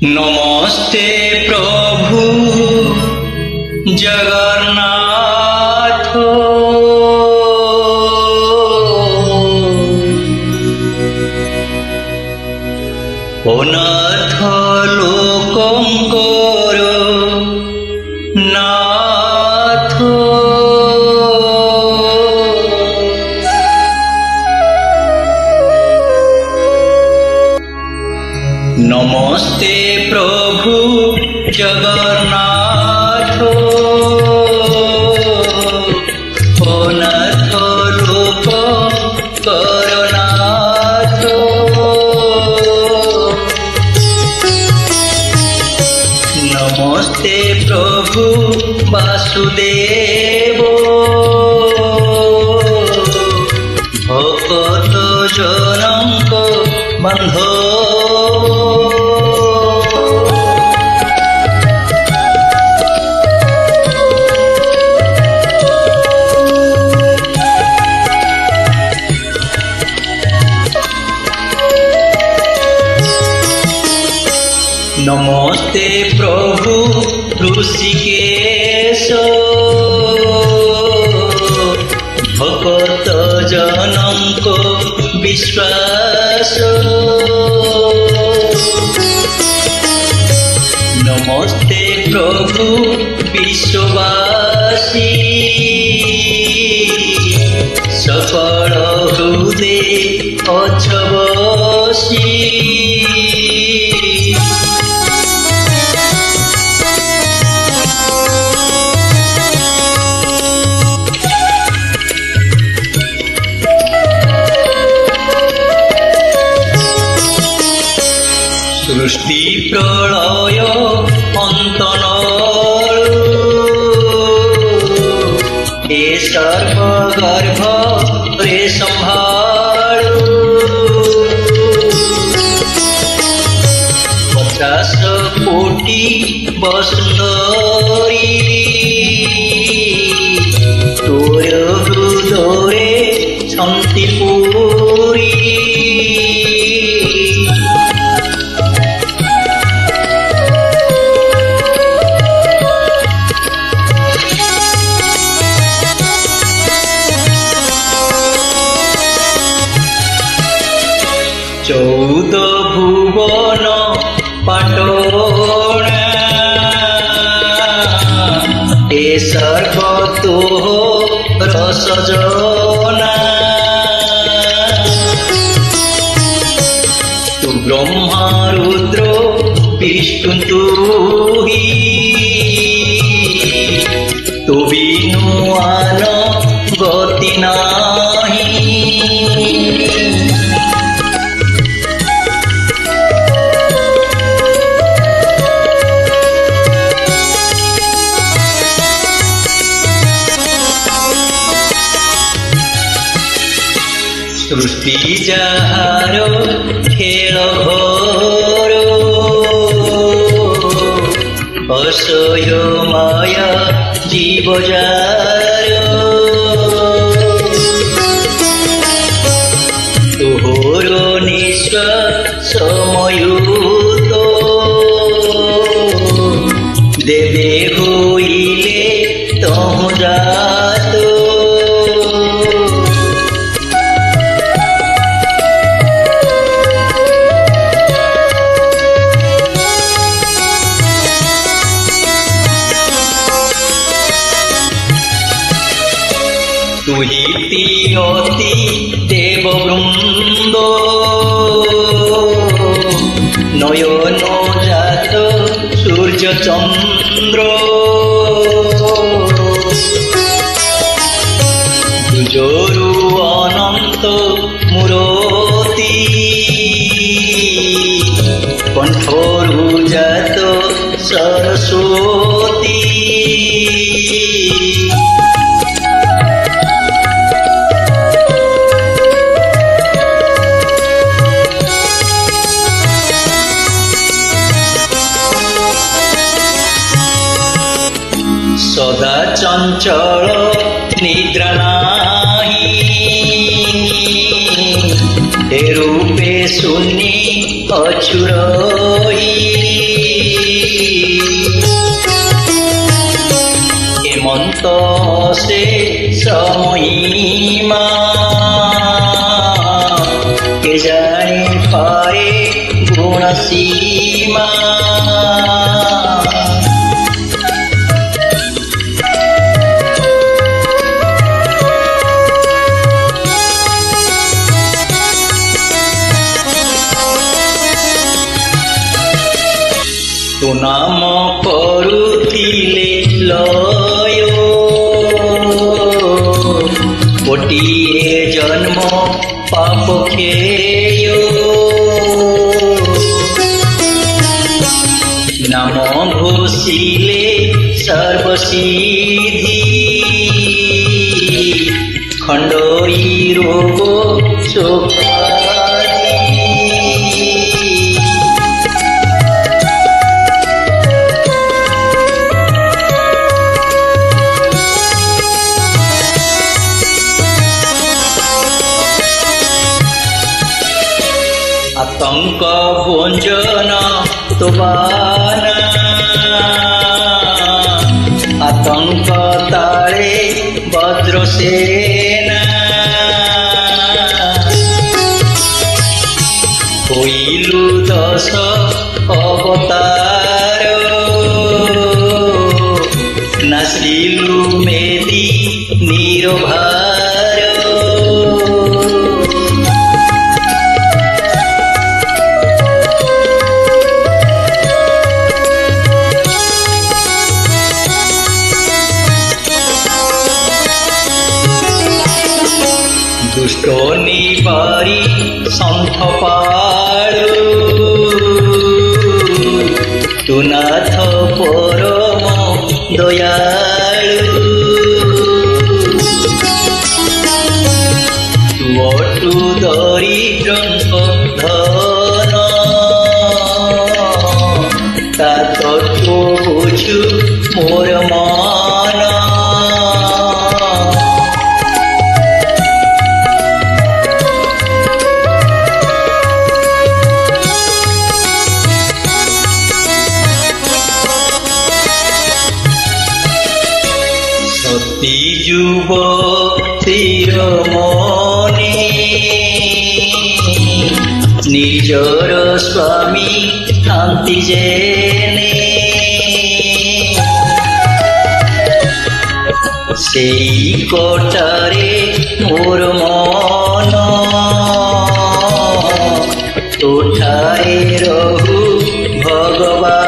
नमस्ते प्रभु जगन्नाथ अनाथ लोकंकर नाथ नमस्ते प्रभु जगन्नाथ अनाथ लोकंकर नाथ नमस्ते प्रभु वासुदेव भक्त जनक बंधो नमस्ते प्रभु ऋषिकेश भक्त जनक विश्वास नमस्ते प्रभु विश्ववासी सकल हृदय अछबसी सृष्टि प्रलय अंतनल ए सर्वगर्भ रे संभाल 50 कोटि बसुंदरी तोर हृदय छंति पूरी चौद भुवन पाटोना ए सर्वतो रसजना तु ब्रह्मा रुद्र विष्णु तु ही तु बिनु आन गति नाही सृष्टि जार खेल घोर असह्य माया जीव जार तोहर निश्वास मयूत देवे होइले तहु जात तुहिति अति देव वृंद नयन जात सूर्य चंद्र दुजरु अनंत मूर्ति कंठरु जात सरस्वती सदा चंचल निद्रा नाही हे रूपे सुनी অছুরহি হেমন্ত সে সমহিমা কে জানি পারে গুণসীমা ତୁ ନାମ କରୁଥିଲେ ଲୟ ଗୋଟିଏ ଜନ୍ମ ପାପ କ୍ଷୟ ନାମ ଘୋଷିଲେ ସର୍ବସିଦ୍ଧି ଖଣ୍ଡଇ ରୋଗ ଶୋକାଦି আতঙ্ক ভঞ্জন তোবানা আতঙ্ক তারে বজ্রসেনা হইলু দশ অবতার নাচিলু মেদি নিরভার দুষ্ট নিবারি সন্থ পাড়ু তু নাথ পরম দয়ালু তু অটু দরিদ্রঙ্ক ধন তা তত্ত্ব বুঝু মোর মন সতী যুবতীর মনে নিজর স্বামী শান্তি জেনে সেই কটারে মোর মন তোঠায় রহু ভগবান